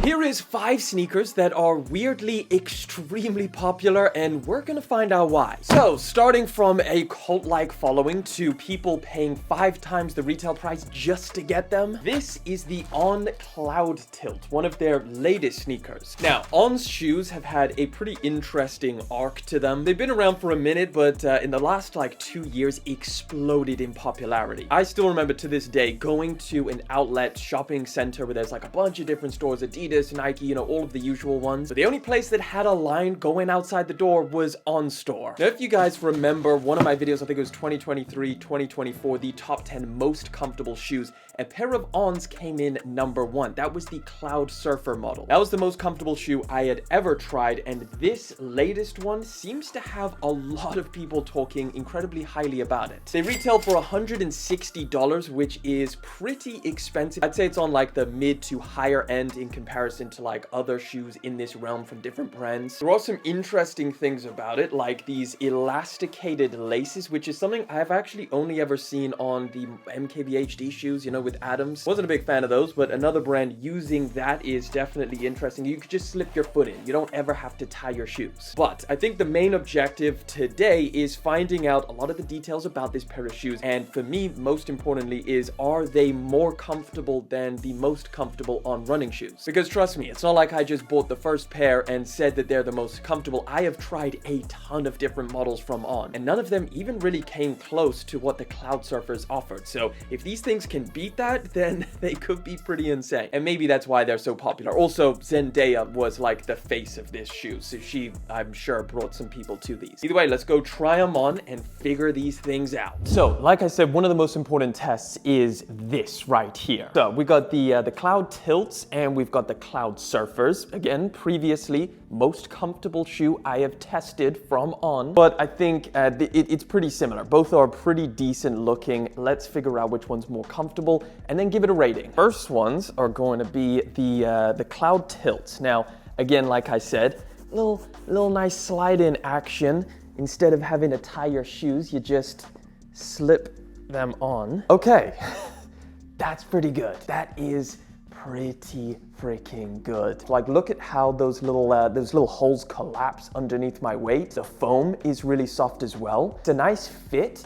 here is 5 sneakers that are weirdly extremely popular, and we're gonna find out why. So, starting from a cult-like following to people paying 5 times the retail price just to get them, this is the On Cloud Tilt, one of their latest sneakers. Now, On's shoes have had a pretty interesting arc to them. They've been around for a minute, but in the last like 2 years, exploded in popularity. I still remember to this day going to an outlet shopping center where there's like a bunch of different stores, Adidas, Nike, you know, all of the usual ones. But the only place that had a line going outside the door was On Store. Now, if you guys remember one of my videos, I think it was 2023, 2024, the top 10 most comfortable shoes, a pair of Ons came in number 1. That was the Cloud Surfer model. That was the most comfortable shoe I had ever tried, and this latest one seems to have a lot of people talking incredibly highly about it. They retail for $160, which is pretty expensive. I'd say it's on like the mid to higher end in comparison to like other shoes in this realm from different brands. There are some interesting things about it, like these elasticated laces, which is something I've actually only ever seen on the MKBHD shoes, you know, with Adams. Wasn't a big fan of those, but another brand using that is definitely interesting. You could just slip your foot in. You don't ever have to tie your shoes. But I think the main objective today is finding out a lot of the details about this pair of shoes. And for me, most importantly, is are they more comfortable than the most comfortable On running shoes? Because trust me, it's not like I just bought the first pair and said that they're the most comfortable. I have tried a ton of different models from On, and none of them even really came close to what the Cloud Surfers offered. So if these things can beat that, then they could be pretty insane. And maybe that's why they're so popular. Also, Zendaya was like the face of this shoe, so she, I'm sure, brought some people to these. Either way, let's go try them on and figure these things out. So, like I said, one of the most important tests is this right here. So, we got the Cloud Tilts and we've got the Cloud Surfers. Again, previously, most comfortable shoe I have tested from On, but I think it's pretty similar. Both are pretty decent looking. Let's figure out which one's more comfortable and then give it a rating. First ones are going to be the Cloud Tilts. Now, again, like I said, little nice slide-in action. Instead of having to tie your shoes, you just slip them on. Okay, that's pretty good. That is pretty freaking good. Like, look at how those little holes collapse underneath my weight. The foam is really soft as well. It's a nice fit.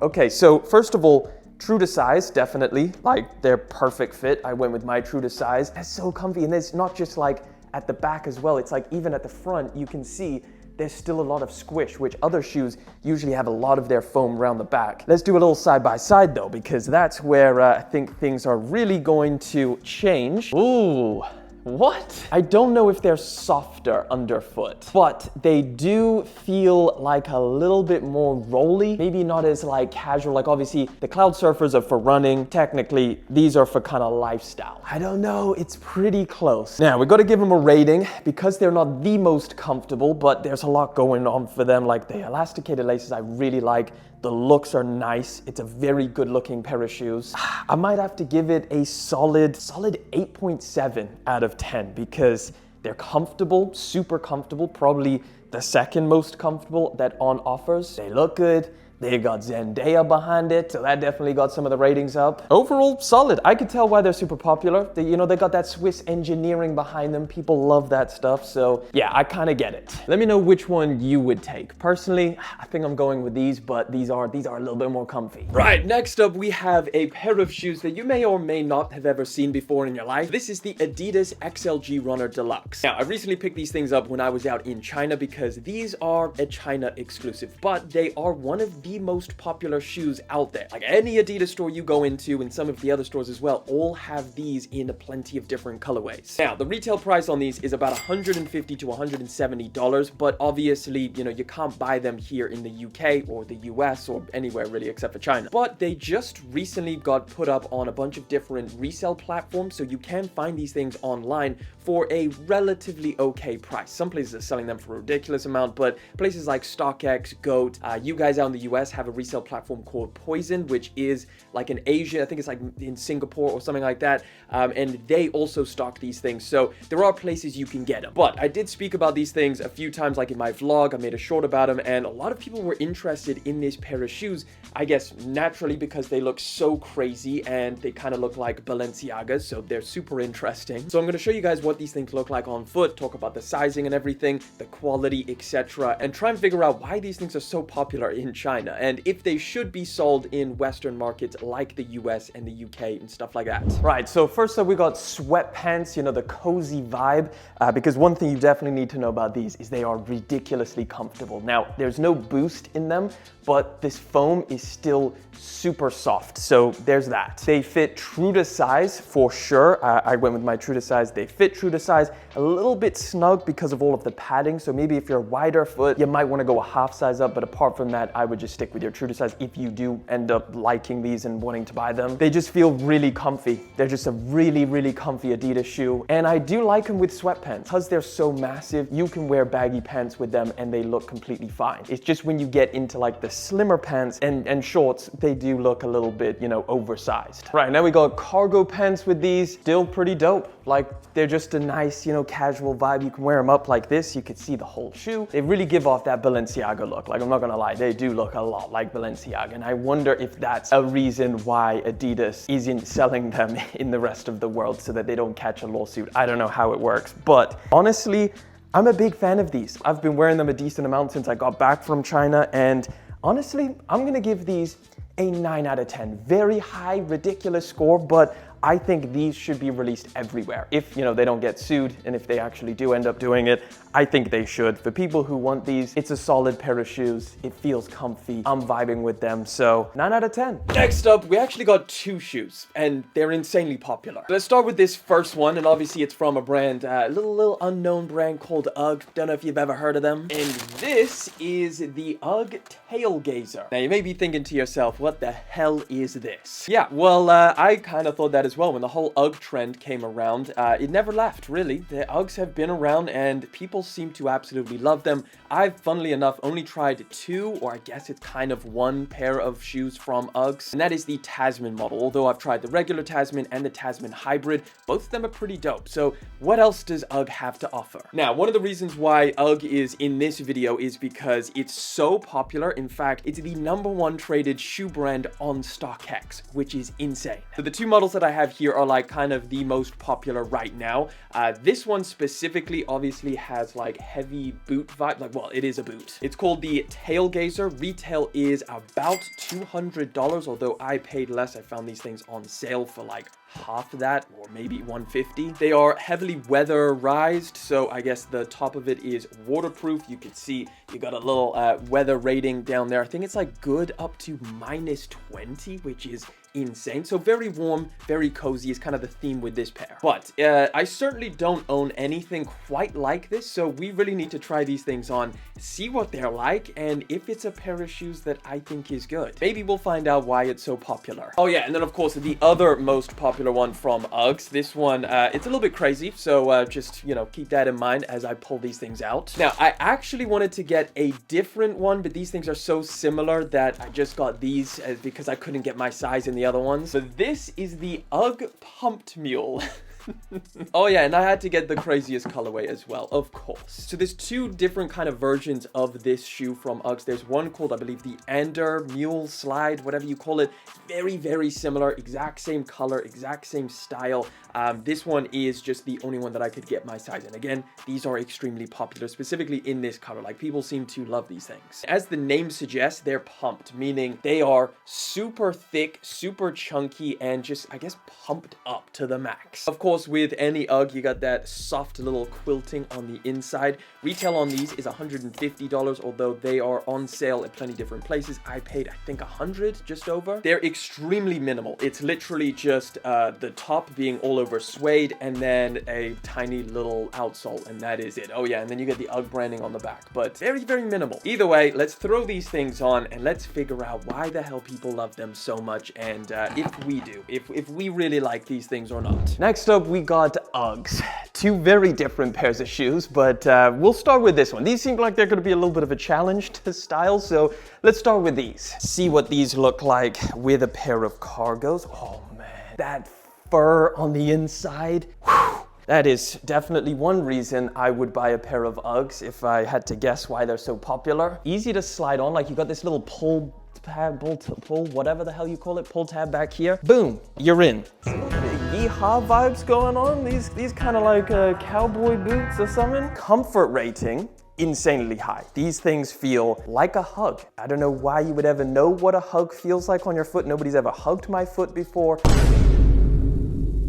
Okay, so first of all, true to size, definitely. Like, they're perfect fit. I went with my true to size. They're so comfy, and there's not just like at the back as well. It's like even at the front, you can see there's still a lot of squish, which other shoes usually have a lot of their foam around the back. Let's do a little side by side though, because that's where I think things are really going to change. Ooh. What? I don't know if they're softer underfoot, but they do feel like a little bit more rolly. Maybe not as like casual. Like obviously the Cloud Surfers are for running. Technically, these are for kind of lifestyle. I don't know. It's pretty close. Now we got to give them a rating because they're not the most comfortable, but there's a lot going on for them. Like the elasticated laces, I really like. The looks are nice. It's a very good looking pair of shoes. I might have to give it a solid 8.7 out of 10 because they're comfortable, super comfortable, probably the second most comfortable that On offers. They look good. They got Zendaya behind it, so that definitely got some of the ratings up. Overall, solid. I could tell why they're super popular. They got that Swiss engineering behind them. People love that stuff, so yeah, I kind of get it. Let me know which one you would take. Personally, I think I'm going with these, but these are a little bit more comfy. Right, next up, we have a pair of shoes that you may or may not have ever seen before in your life. This is the Adidas XLG Runner Deluxe. Now, I recently picked these things up when I was out in China because these are a China exclusive, but they are one of the most popular shoes out there. Like any Adidas store you go into, and some of the other stores as well, all have these in plenty of different colorways. Now, the retail price on these is about $150 to $170, but obviously, you can't buy them here in the UK or the US or anywhere really except for China. But they just recently got put up on a bunch of different resale platforms, so you can find these things online for a relatively okay price. Some places are selling them for a ridiculous amount, but places like StockX, GOAT, you guys out in the US US have a resale platform called Poison, which is like an Asian, I think it's like in Singapore or something like that, and they also stock these things, so there are places you can get them. But I did speak about these things a few times, like in my vlog. I made a short about them, and a lot of people were interested in this pair of shoes, I guess naturally because they look so crazy and they kind of look like Balenciagas, so they're super interesting. So I'm going to show you guys what these things look like on foot, talk about the sizing and everything, the quality, etc., and try and figure out why these things are so popular in China and if they should be sold in Western markets like the US and the UK and stuff like that. Right, so first up we got sweatpants, you know, the cozy vibe, because one thing you definitely need to know about these is they are ridiculously comfortable. Now, there's no boost in them, but this foam is still super soft, so there's that. They fit true to size for sure. I went with my true to size. They fit true to size, a little bit snug because of all of the padding, so maybe if you're a wider foot, you might want to go a half size up, but apart from that, I would just stick with your true to size if you do end up liking these and wanting to buy them. They just feel really comfy. They're just a really, really comfy Adidas shoe, and I do like them with sweatpants. Because they're so massive, you can wear baggy pants with them and they look completely fine. It's just when you get into like the slimmer pants and shorts, they do look a little bit, you know, oversized. Right, now we got cargo pants with these. Still pretty dope. Like, they're just a nice, you know, casual vibe. You can wear them up like this. You can see the whole shoe. They really give off that Balenciaga look. Like, I'm not gonna lie, they do look a lot like Balenciaga. And I wonder if that's a reason why Adidas isn't selling them in the rest of the world so that they don't catch a lawsuit. I don't know how it works, but honestly, I'm a big fan of these. I've been wearing them a decent amount since I got back from China, and honestly, I'm gonna give these a 9 out of 10. Very high, ridiculous score, but I think these should be released everywhere. If, you know, they don't get sued, and if they actually do end up doing it, I think they should. For people who want these, it's a solid pair of shoes. It feels comfy. I'm vibing with them, so 9 out of 10. Next up, we actually got two shoes, and they're insanely popular. Let's start with this first one, and obviously it's from a brand, a little unknown brand called Ugg. Don't know if you've ever heard of them. And this is the Ugg TrailGazer. Now, you may be thinking to yourself, what the hell is this? Yeah, well, I kind of thought that as well. When the whole Ugg trend came around, it never left, really. The Uggs have been around, and people seem to absolutely love them. I've, funnily enough, only tried two, or I guess it's kind of one pair of shoes from Uggs, and that is the Tasman model. Although I've tried the regular Tasman and the Tasman hybrid, both of them are pretty dope. So what else does Ugg have to offer? Now, one of the reasons why Ugg is in this video is because it's so popular. In fact, it's the #1 traded shoe brand on StockX, which is insane. So the two models that I have here are like kind of the most popular right now. This one specifically obviously has like heavy boot vibe, like, well, it is a boot. It's called the TrailGazer. Retail is about $200, although I paid less. I found these things on sale for like half of that, or maybe $150. They are heavily weatherized, so I guess the top of it is waterproof. You can see you got a little weather rating down there. I think it's like good up to -20, which is insane. So very warm, very cozy is kind of the theme with this pair. But I certainly don't own anything quite like this, so we really need to try these things on, see what they're like, and if it's a pair of shoes that I think is good. Maybe we'll find out why it's so popular. Oh yeah, and then of course the other most popular one from Uggs. This one, it's a little bit crazy, so just, you know, keep that in mind as I pull these things out. Now, I actually wanted to get a different one, but these things are so similar that I just got these because I couldn't get my size in the other ones. So this is the Ugg Pumped Mule. Oh yeah, and I had to get the craziest colorway as well, of course. So there's two different kind of versions of this shoe from Uggs. There's one called, I believe, the Ander Mule Slide, whatever you call it. Very, very similar, exact same color, exact same style. This one is just the only one that I could get my size in. Again, these are extremely popular, specifically in this color. Like, people seem to love these things. As the name suggests, they're pumped, meaning they are super thick, super chunky, and just, I guess, pumped up to the max. Of course, with any Ugg, you got that soft little quilting on the inside. Retail on these is $150, although they are on sale at plenty different places. I paid, I think, $100, just over. They're extremely minimal. It's literally just the top being all over suede, and then a tiny little outsole, and that is it. Oh yeah, and then you get the Ugg branding on the back, but very, very minimal. Either way, let's throw these things on and let's figure out why the hell people love them so much, and if we do, if we really like these things or not. Next up, up, we got Uggs. Two very different pairs of shoes, but we'll start with this one. These seem like they're gonna be a little bit of a challenge to style, so let's start with these. See what these look like with a pair of cargos. Oh man, that fur on the inside. Whew. That is definitely one reason I would buy a pair of Uggs if I had to guess why they're so popular. Easy to slide on, like you got this little pull tab, pull, whatever the hell you call it, pull tab back here. Boom, you're in. Yeehaw vibes going on. These kind of like cowboy boots or something. Comfort rating, insanely high. These things feel like a hug. I don't know why you would ever know what a hug feels like on your foot. Nobody's ever hugged my foot before.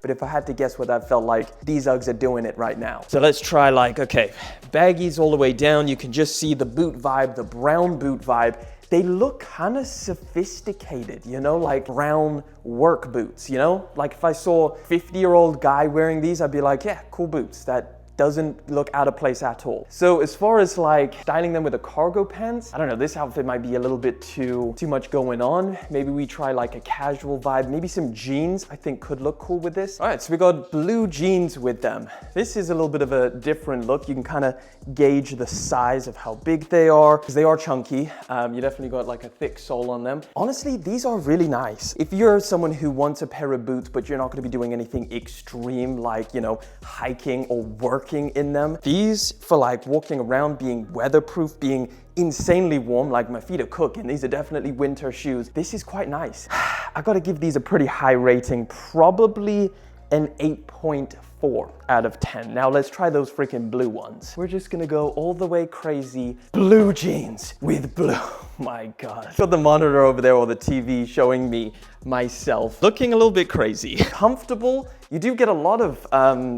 But if I had to guess what that felt like, these Uggs are doing it right now. So let's try like, okay, baggies all the way down. You can just see the boot vibe, the brown boot vibe. They look kind of sophisticated, you know, like brown work boots, you know? Like if I saw a 50-year-old guy wearing these, I'd be like, yeah, cool boots. That doesn't look out of place at all. So as far as like styling them with a cargo pants, I don't know, this outfit might be a little bit too much going on. Maybe we try like a casual vibe, maybe some jeans I think could look cool with this. All right, so we got blue jeans with them. This is a little bit of a different look. You can kind of gauge the size of how big they are, because they are chunky. You definitely got like a thick sole on them. Honestly, these are really nice. If you're someone who wants a pair of boots, but you're not gonna be doing anything extreme like, you know, hiking or working in them. These for like walking around, being weatherproof, being insanely warm, like my feet are cooking. These are definitely winter shoes. This is quite nice. I gotta give these a pretty high rating, probably an 8.4 out of 10. Now let's try those freaking blue ones. We're just gonna go all the way crazy. Blue jeans with blue. Oh my God. Got the monitor over there or the TV showing me myself looking a little bit crazy. Comfortable. You do get a lot of,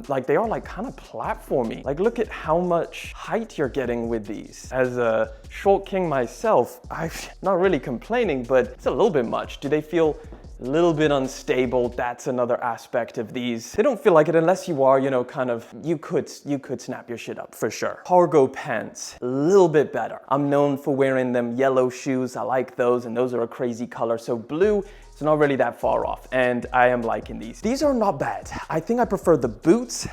like they are like kind of platformy. Like look at how much height you're getting with these. As a short king myself, I'm not really complaining, but it's a little bit much. Do they feel a little bit unstable? That's another aspect of these. They don't feel like it unless you are, you know, kind of, you could snap your shit up for sure. Cargo pants, a little bit better. I'm known for wearing them yellow shoes. I like those, and those are a crazy color. So blue, it's not really that far off, and I am liking these. These are not bad. I think I prefer the boots.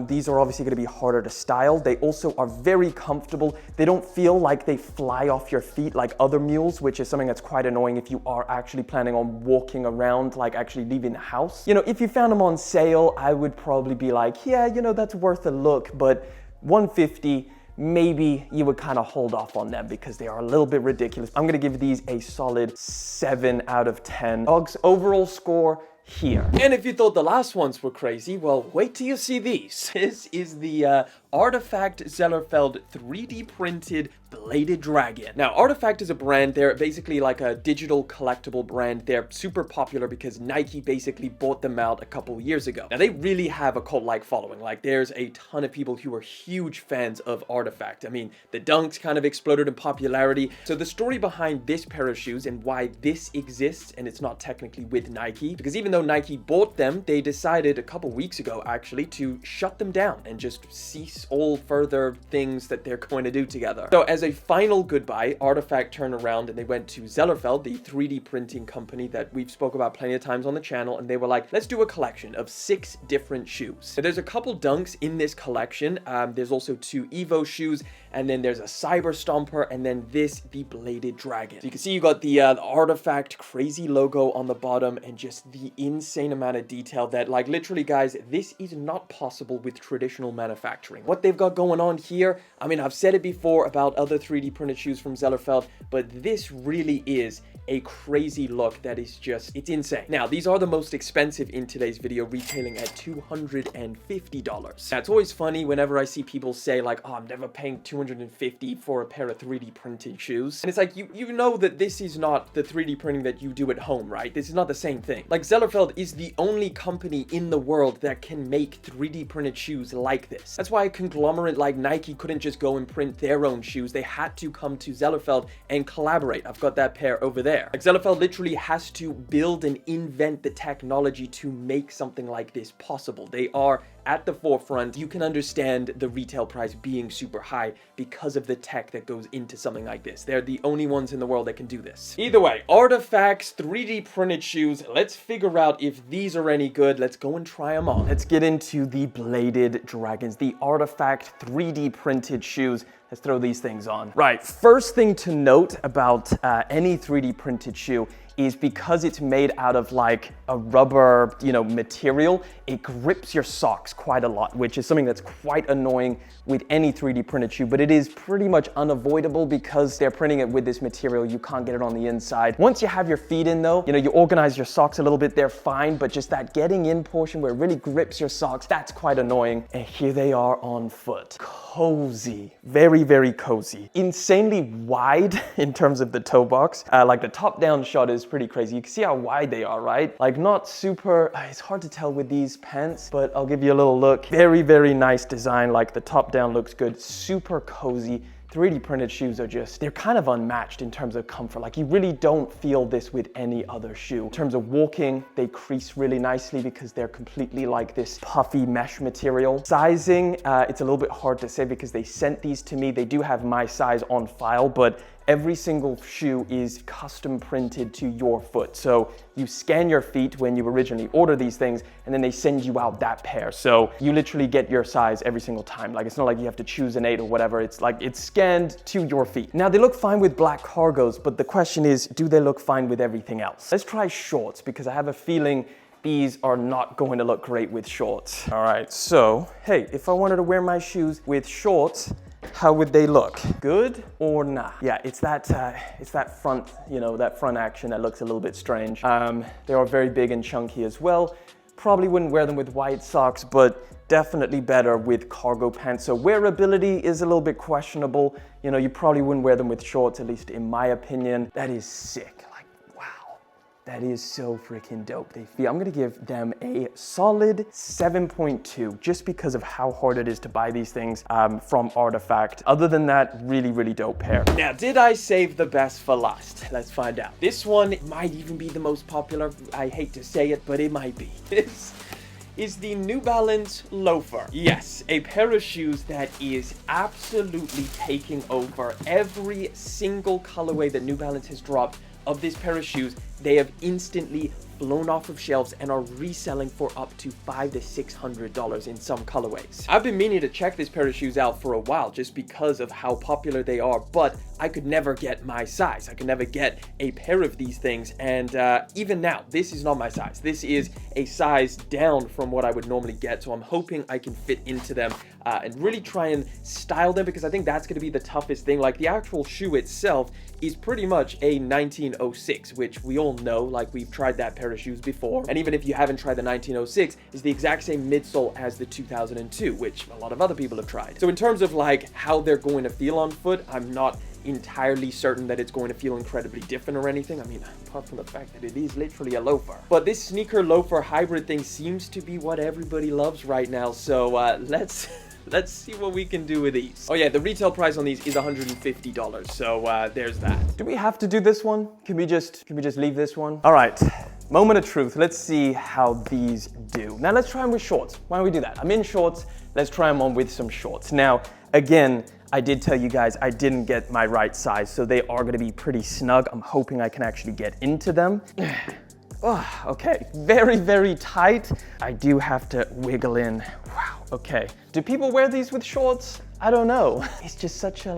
These are obviously gonna be harder to style. They also are very comfortable. They don't feel like they fly off your feet like other mules, which is something that's quite annoying if you are actually planning on walking around, like actually leaving the house. You know, if you found them on sale, I would probably be like, yeah, you know, that's worth a look, but $150, maybe you would kind of hold off on them because they are a little bit ridiculous. I'm gonna give these a solid 7 out of 10. Uggs overall score here. And if you thought the last ones were crazy, well, wait till you see these. This is the Artifact Zellerfeld 3D printed bladed dragon. Now, Artifact is a brand. They're basically like a digital collectible brand. They're super popular because Nike basically bought them out a couple years ago. Now, they really have a cult-like following. Like, there's a ton of people who are huge fans of Artifact. I mean, the Dunks kind of exploded in popularity. So the story behind this pair of shoes and why this exists, and it's not technically with Nike, because even though Nike bought them, they decided a couple weeks ago, actually, to shut them down and just cease all further things that they're going to do together. So as a final goodbye, Artifact turned around and they went to Zellerfeld, the 3D printing company that we've spoke about plenty of times on the channel, and they were like, let's do a collection of 6 different shoes. So there's a couple Dunks in this collection. There's also 2 Evo shoes, and then there's a Cyber Stomper, and then this, the Bladed Dragon. So you can see you got the Artifact crazy logo on the bottom and just the insane amount of detail that, like, literally, guys, this is not possible with traditional manufacturing. What they've got going on here, I mean, I've said it before about other 3D printed shoes from Zellerfeld, but this really is a crazy look that is just, it's insane. Now, these are the most expensive in today's video, retailing at $250. That's always funny whenever I see people say like, oh, I'm never paying $250 for a pair of 3D printed shoes. And it's like, you know that this is not the 3D printing that you do at home, right? This is not the same thing. Like, Zellerfeld is the only company in the world that can make 3D printed shoes like this. That's why a conglomerate like Nike couldn't just go and print their own shoes. They had to come to Zellerfeld and collaborate. I've got that pair over there. Like, Zellerfeld literally has to build and invent the technology to make something like this possible. They are at the forefront, you can understand the retail price being super high because of the tech that goes into something like this. They're the only ones in the world that can do this. Either way, artifacts, 3D printed shoes. Let's figure out if these are any good. Let's go and try them on. Let's get into the bladed dragons, the artifact 3D printed shoes. Let's throw these things on. Right, first thing to note about any 3D printed shoe is because it's made out of like a rubber, material, it grips your socks quite a lot, which is something that's quite annoying with any 3D printed shoe, but it is pretty much unavoidable because they're printing it with this material. You can't get it on the inside. Once you have your feet in though, you organize your socks a little bit, they're fine, but just that getting in portion where it really grips your socks, that's quite annoying. And here they are on foot. Cozy, very, very cozy. Insanely wide in terms of the toe box. Like the top down shot is pretty crazy. You can see how wide they are, right? Like not super, it's hard to tell with these pants, but I'll give you a little look. Very, very nice design. Like the top down looks good, super cozy. 3D printed shoes are they're kind of unmatched in terms of comfort. Like you really don't feel this with any other shoe. In terms of walking, they crease really nicely because they're completely like this puffy mesh material. Sizing, it's a little bit hard to say because they sent these to me. They do have my size on file, but every single shoe is custom printed to your foot. So you scan your feet when you originally order these things, and then they send you out that pair. So you literally get your size every single time. Like it's not like you have to choose an 8 or whatever. It's like it's scanned to your feet. Now they look fine with black cargos, but the question is, do they look fine with everything else? Let's try shorts because I have a feeling these are not going to look great with shorts. All right, so hey, if I wanted to wear my shoes with shorts, how would they look? Good or nah? Yeah, it's that front, that front action that looks a little bit strange. They are very big and chunky as well. Probably wouldn't wear them with white socks, but definitely better with cargo pants. So wearability is a little bit questionable. You probably wouldn't wear them with shorts, at least in my opinion. That is sick. That is so freaking dope. I'm gonna give them a solid 7.2 just because of how hard it is to buy these things from Artifact. Other than that, really, really dope pair. Now, did I save the best for last? Let's find out. This one might even be the most popular. I hate to say it, but it might be. This is the New Balance loafer. Yes, a pair of shoes that is absolutely taking over every single colorway that New Balance has dropped of this pair of shoes. They have instantly blown off of shelves and are reselling for up to $500 to $600 in some colorways. I've been meaning to check this pair of shoes out for a while just because of how popular they are, but I could never get my size. I could never get a pair of these things, and even now, this is not my size. This is a size down from what I would normally get, so I'm hoping I can fit into them and really try and style them, because I think that's going to be the toughest thing. Like the actual shoe itself is pretty much a 1906, which we all know, like we've tried that pair of shoes before. And even if you haven't tried the 1906, is the exact same midsole as the 2002, which a lot of other people have tried. So in terms of like how they're going to feel on foot, I'm not entirely certain that it's going to feel incredibly different or anything. I mean, apart from the fact that it is literally a loafer. But this sneaker loafer hybrid thing seems to be what everybody loves right now. So let's see what we can do with these. Oh yeah, the retail price on these is $150. So there's that. Do we have to do this one? Can we just leave this one? All right, moment of truth. Let's see how these do. Now let's try them with shorts. Why don't we do that? I'm in shorts. Let's try them on with some shorts. Now, again, I did tell you guys I didn't get my right size, so they are gonna be pretty snug. I'm hoping I can actually get into them. Oh, okay, very, very tight. I do have to wiggle in. Wow, okay. Do people wear these with shorts? I don't know. It's just such a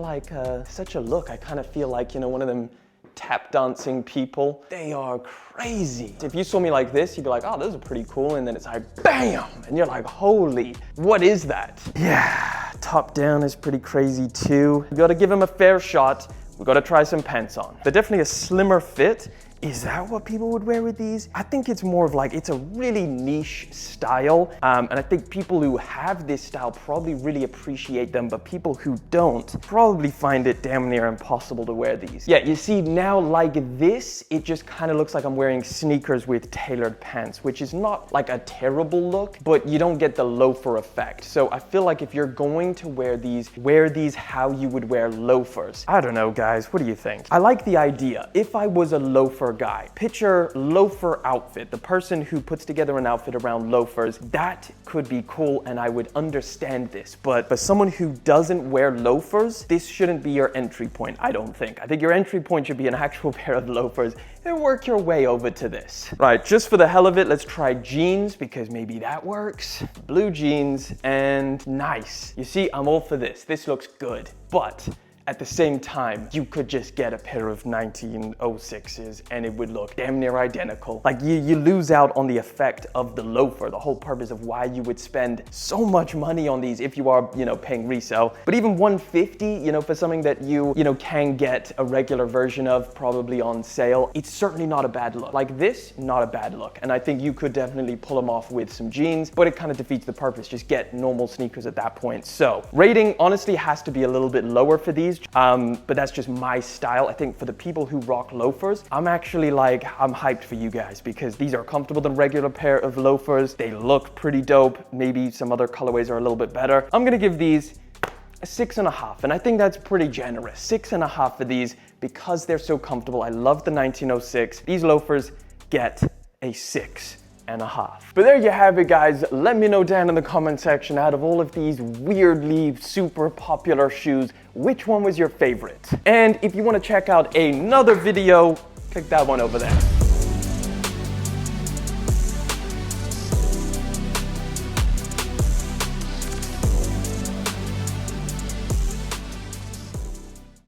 look. I kind of feel like, one of them tap dancing people. They are crazy. If you saw me like this, you'd be like, oh, those are pretty cool. And then it's like, bam! And you're like, holy, what is that? Yeah, top down is pretty crazy too. You gotta give them a fair shot. We gotta try some pants on. They're definitely a slimmer fit. Is that what people would wear with these? I think it's more of like, it's a really niche style. And I think people who have this style probably really appreciate them, but people who don't probably find it damn near impossible to wear these. Yeah, you see now like this, it just kind of looks like I'm wearing sneakers with tailored pants, which is not like a terrible look, but you don't get the loafer effect. So I feel like if you're going to wear these how you would wear loafers. I don't know, guys, what do you think? I like the idea. If I was a loafer guy. Picture loafer outfit, the person who puts together an outfit around loafers. That could be cool and I would understand this, but for someone who doesn't wear loafers, this shouldn't be your entry point, I don't think. I think your entry point should be an actual pair of loafers and work your way over to this. Right, just for the hell of it, let's try jeans because maybe that works. Blue jeans and nice. You see, I'm all for this. This looks good, but at the same time, you could just get a pair of 1906s and it would look damn near identical. Like you lose out on the effect of the loafer, the whole purpose of why you would spend so much money on these if you are, paying resale. But even 150, for something that you can get a regular version of probably on sale, it's certainly not a bad look. Like this, not a bad look. And I think you could definitely pull them off with some jeans, but it kind of defeats the purpose. Just get normal sneakers at that point. So rating honestly has to be a little bit lower for these. But that's just my style. I think for the people who rock loafers, I'm actually I'm hyped for you guys because these are comfortable than regular pair of loafers. They look pretty dope. Maybe some other colorways are a little bit better. I'm gonna give these a 6.5, and I think that's pretty generous. 6.5 for these because they're so comfortable. I love the 1906. These loafers get a 6.5. But there you have it, guys. Let me know down in the comment section, out of all of these weirdly super popular shoes, which one was your favorite? And if you want to check out another video, click that one over there.